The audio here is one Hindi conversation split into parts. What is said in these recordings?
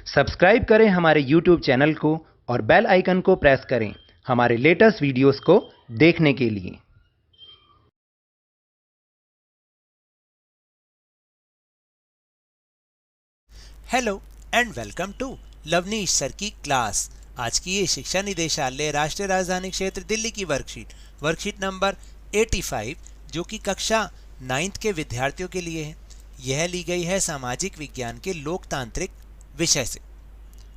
सब्सक्राइब करें हमारे YouTube चैनल को और बेल आइकन को प्रेस करें हमारे लेटेस्ट वीडियोस को देखने के लिए। Hello and welcome to Lavneesh sir की क्लास। आज की ये शिक्षा निदेशालय राष्ट्रीय राजधानी क्षेत्र दिल्ली की वर्कशीट नंबर 85 जो कि कक्षा 9th के विद्यार्थियों के लिए है। यह ली गई है सामाजिक विज्ञान के लोकतांत्रिक विषय से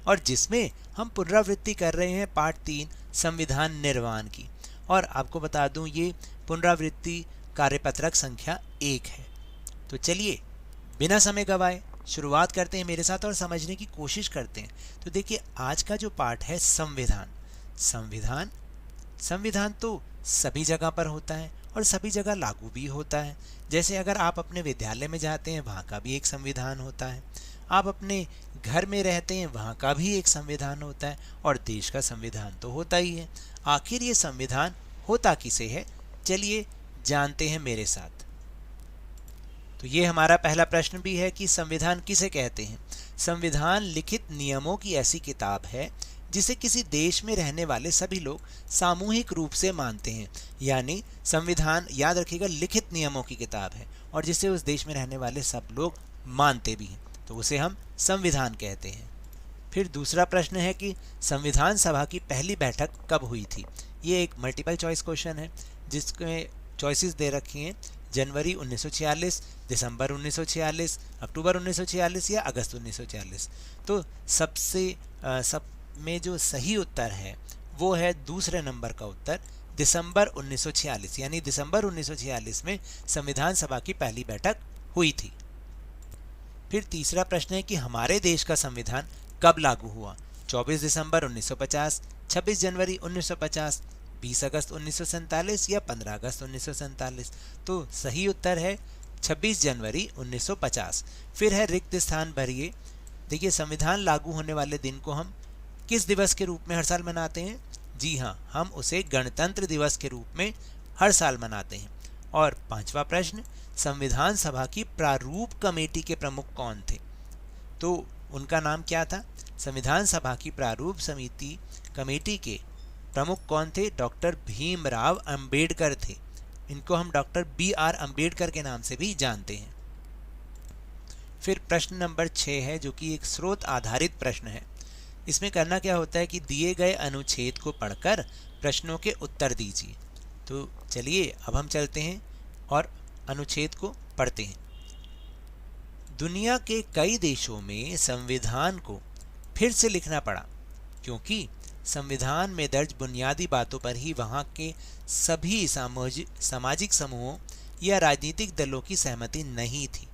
और जिसमें हम पुनरावृत्ति कर रहे हैं पार्ट 3 संविधान निर्माण की। और आपको बता दूं ये पुनरावृत्ति कार्यपत्रक संख्या 1 है। तो चलिए बिना समय गवाए शुरुआत करते हैं मेरे साथ और समझने की कोशिश करते हैं। तो देखिए आज का जो पार्ट है संविधान तो सभी जगह पर होता है और सभी जगह लागू भी होता है। जैसे अगर आप अपने विद्यालय में जाते हैं वहाँ का भी एक संविधान होता है, आप अपने घर में रहते हैं वहाँ का भी एक संविधान होता है और देश का संविधान तो होता ही है। आखिर ये संविधान होता किसे है, चलिए जानते हैं मेरे साथ। तो ये हमारा पहला प्रश्न भी है कि संविधान किसे कहते हैं। संविधान लिखित नियमों की ऐसी किताब है जिसे किसी देश में रहने वाले सभी लोग सामूहिक रूप से मानते हैं। यानी संविधान याद रखिएगा लिखित नियमों की किताब है और जिसे उस देश में रहने वाले सब लोग मानते भी हैं, तो उसे हम संविधान कहते हैं। फिर दूसरा प्रश्न है कि संविधान सभा की पहली बैठक कब हुई थी। ये एक मल्टीपल चॉइस क्वेश्चन है जिसमें चॉइसेस दे रखी हैं जनवरी 1946, दिसंबर 1946, अक्टूबर 1946 या अगस्त 1946। तो सब में जो सही उत्तर है वो है दूसरे नंबर का उत्तर दिसंबर 1946। यानी दिसंबर 1946 में संविधान सभा की पहली बैठक हुई थी। फिर तीसरा प्रश्न है कि हमारे देश का संविधान कब लागू हुआ। 24 दिसंबर 1950, 26 जनवरी 1950, 20 अगस्त 1947 या 15 अगस्त 1947। तो सही उत्तर है 26 जनवरी 1950। फिर है रिक्त स्थान भरिए। देखिए संविधान लागू होने वाले दिन को हम किस दिवस के रूप में हर साल मनाते हैं। जी हाँ, हम उसे गणतंत्र दिवस के रूप में हर साल मनाते हैं। और पांचवा प्रश्न, संविधान सभा की प्रारूप कमेटी के प्रमुख कौन थे। तो उनका नाम क्या था। संविधान सभा की प्रारूप समिति कमेटी के प्रमुख कौन थे। डॉक्टर भीमराव अंबेडकर थे। इनको हम डॉक्टर BR अंबेडकर के नाम से भी जानते हैं। फिर प्रश्न नंबर 6 है जो कि एक स्रोत आधारित प्रश्न है। इसमें करना क्या होता है कि दिए गए अनुच्छेद को पढ़कर प्रश्नों के उत्तर दीजिए। तो चलिए अब हम चलते हैं और अनुच्छेद को पढ़ते हैं। दुनिया के कई देशों में संविधान को फिर से लिखना पड़ा क्योंकि संविधान में दर्ज बुनियादी बातों पर ही वहाँ के सभी सामाजिक समूहों या राजनीतिक दलों की सहमति नहीं थी।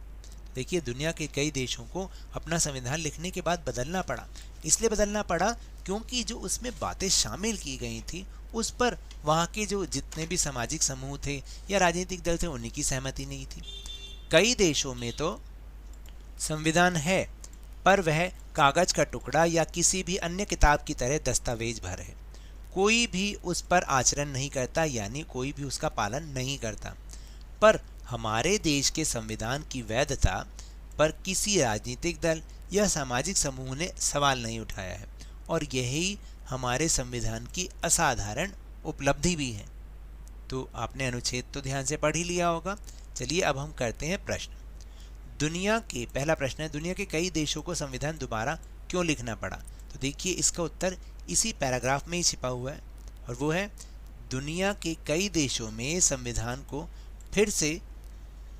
देखिए दुनिया के कई देशों को अपना संविधान लिखने के बाद बदलना पड़ा। इसलिए बदलना पड़ा क्योंकि जो उसमें बातें शामिल की गई थी उस पर वहाँ के जो जितने भी सामाजिक समूह थे या राजनीतिक दल थे उन्हीं की सहमति नहीं थी। कई देशों में तो संविधान है पर वह कागज का टुकड़ा या किसी भी अन्य किताब की तरह दस्तावेज भर है। कोई भी उस पर आचरण नहीं करता, यानी कोई भी उसका पालन नहीं करता। पर हमारे देश के संविधान की वैधता पर किसी राजनीतिक दल या सामाजिक समूह ने सवाल नहीं उठाया है और यही हमारे संविधान की असाधारण उपलब्धि भी है। तो आपने अनुच्छेद तो ध्यान से पढ़ ही लिया होगा। चलिए अब हम करते हैं प्रश्न। पहला प्रश्न है दुनिया के कई देशों को संविधान दोबारा क्यों लिखना पड़ा। तो देखिए इसका उत्तर इसी पैराग्राफ में ही छिपा हुआ है और वो है दुनिया के कई देशों में संविधान को फिर से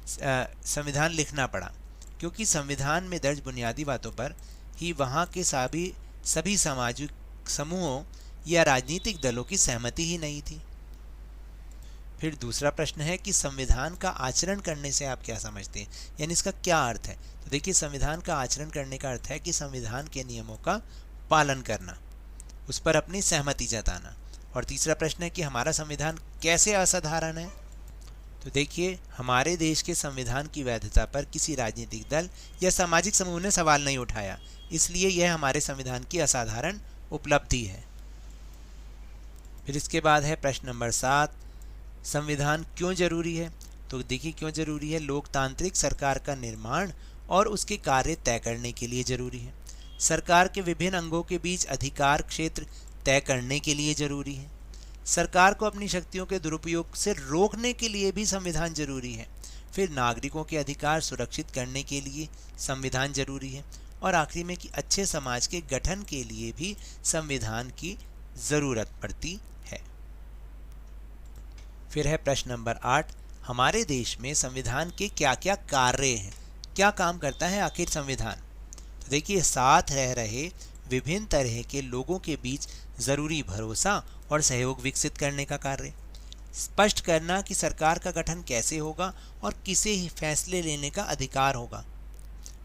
संविधान लिखना पड़ा क्योंकि संविधान में दर्ज बुनियादी बातों पर ही वहाँ के सभी सामाजिक समूहों या राजनीतिक दलों की सहमति ही नहीं थी। फिर दूसरा प्रश्न है कि संविधान का आचरण करने से आप क्या समझते हैं, यानी इसका क्या अर्थ है। तो देखिए संविधान का आचरण करने का अर्थ है कि संविधान के नियमों का पालन करना, उस पर अपनी सहमति जताना। और तीसरा प्रश्न है कि हमारा संविधान कैसे असाधारण है। तो देखिए हमारे देश के संविधान की वैधता पर किसी राजनीतिक दल या सामाजिक समूह ने सवाल नहीं उठाया, इसलिए यह हमारे संविधान की असाधारण उपलब्धि है। फिर इसके बाद है प्रश्न नंबर 7, संविधान क्यों जरूरी है। तो देखिए क्यों जरूरी है। लोकतांत्रिक सरकार का निर्माण और उसके कार्य तय करने के लिए जरूरी है। सरकार के विभिन्न अंगों के बीच अधिकार क्षेत्र तय करने के लिए जरूरी है। सरकार को अपनी शक्तियों के दुरुपयोग से रोकने के लिए भी संविधान जरूरी है। फिर नागरिकों के अधिकार सुरक्षित करने के लिए संविधान जरूरी है। और आखिरी में कि अच्छे समाज के गठन के लिए भी संविधान की जरूरत पड़ती है। फिर है प्रश्न नंबर 8, हमारे देश में संविधान के क्या क्या कार्य हैं, क्या काम करता है आखिर संविधान। तो देखिए, साथ रह रहे विभिन्न तरह के लोगों के बीच जरूरी भरोसा और सहयोग विकसित करने का कार्य, स्पष्ट करना कि सरकार का गठन कैसे होगा और किसे ही फैसले लेने का अधिकार होगा।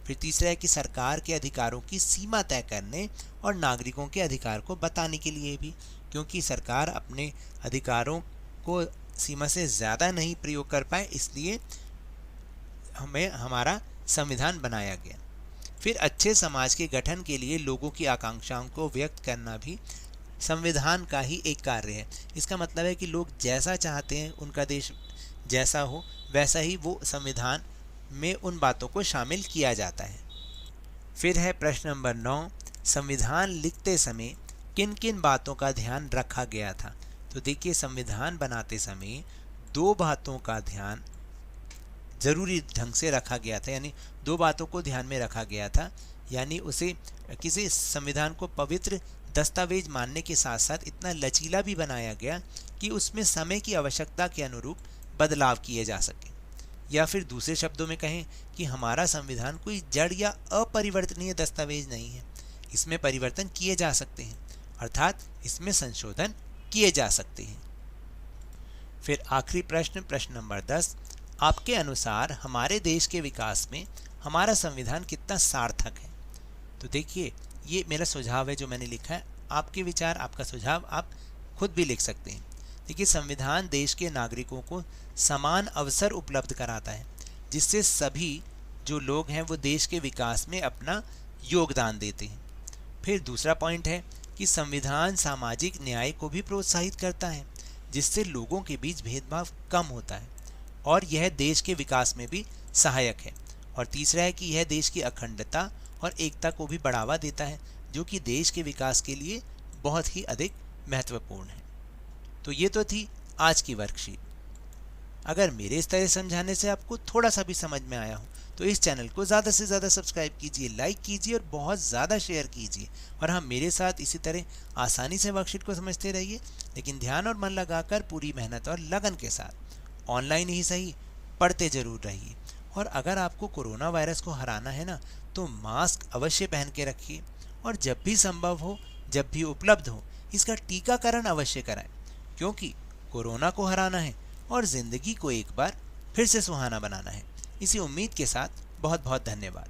फिर तीसरा है कि सरकार के अधिकारों की सीमा तय करने और नागरिकों के अधिकार को बताने के लिए भी, क्योंकि सरकार अपने अधिकारों को सीमा से ज़्यादा नहीं प्रयोग कर पाए, इसलिए हमें हमारा संविधान बनाया गया। फिर अच्छे समाज के गठन के लिए लोगों की आकांक्षाओं को व्यक्त करना भी संविधान का ही एक कार्य है। इसका मतलब है कि लोग जैसा चाहते हैं उनका देश जैसा हो, वैसा ही वो संविधान में उन बातों को शामिल किया जाता है। फिर है प्रश्न नंबर 9, संविधान लिखते समय किन किन बातों का ध्यान रखा गया था। तो देखिए, संविधान बनाते समय 2 बातों का ध्यान जरूरी ढंग से रखा गया था, यानी 2 बातों को ध्यान में रखा गया था। यानी उसे किसी संविधान को पवित्र दस्तावेज मानने के साथ साथ इतना लचीला भी बनाया गया कि उसमें समय की आवश्यकता के अनुरूप बदलाव किए जा सके। या फिर दूसरे शब्दों में कहें कि हमारा संविधान कोई जड़ या अपरिवर्तनीय दस्तावेज नहीं है, इसमें परिवर्तन किए जा सकते हैं, अर्थात इसमें संशोधन किए जा सकते हैं। फिर आखिरी प्रश्न नंबर 10, आपके अनुसार हमारे देश के विकास में हमारा संविधान कितना सार्थक है। तो देखिए, ये मेरा सुझाव है जो मैंने लिखा है, आपके विचार, आपका सुझाव आप खुद भी लिख सकते हैं। देखिए, संविधान देश के नागरिकों को समान अवसर उपलब्ध कराता है, जिससे सभी जो लोग हैं वो देश के विकास में अपना योगदान देते हैं। फिर दूसरा पॉइंट है कि संविधान सामाजिक न्याय को भी प्रोत्साहित करता है, जिससे लोगों के बीच भेदभाव कम होता है और यह देश के विकास में भी सहायक है। और तीसरा है कि यह देश की अखंडता और एकता को भी बढ़ावा देता है, जो कि देश के विकास के लिए बहुत ही अधिक महत्वपूर्ण है। तो ये तो थी आज की वर्कशीट। अगर मेरे इस तरह समझाने से आपको थोड़ा सा भी समझ में आया हो तो इस चैनल को ज़्यादा से ज़्यादा सब्सक्राइब कीजिए, लाइक कीजिए और बहुत ज़्यादा शेयर कीजिए। और हाँ, मेरे साथ इसी तरह आसानी से वर्कशीट को समझते रहिए, लेकिन ध्यान और मन लगाकर पूरी मेहनत और लगन के साथ ऑनलाइन ही सही पढ़ते जरूर रहिए। और अगर आपको कोरोना वायरस को हराना है ना, तो मास्क अवश्य पहन के रखिए और जब भी संभव हो, जब भी उपलब्ध हो, इसका टीकाकरण अवश्य कराएं, क्योंकि कोरोना को हराना है और ज़िंदगी को एक बार फिर से सुहाना बनाना है। इसी उम्मीद के साथ बहुत बहुत धन्यवाद।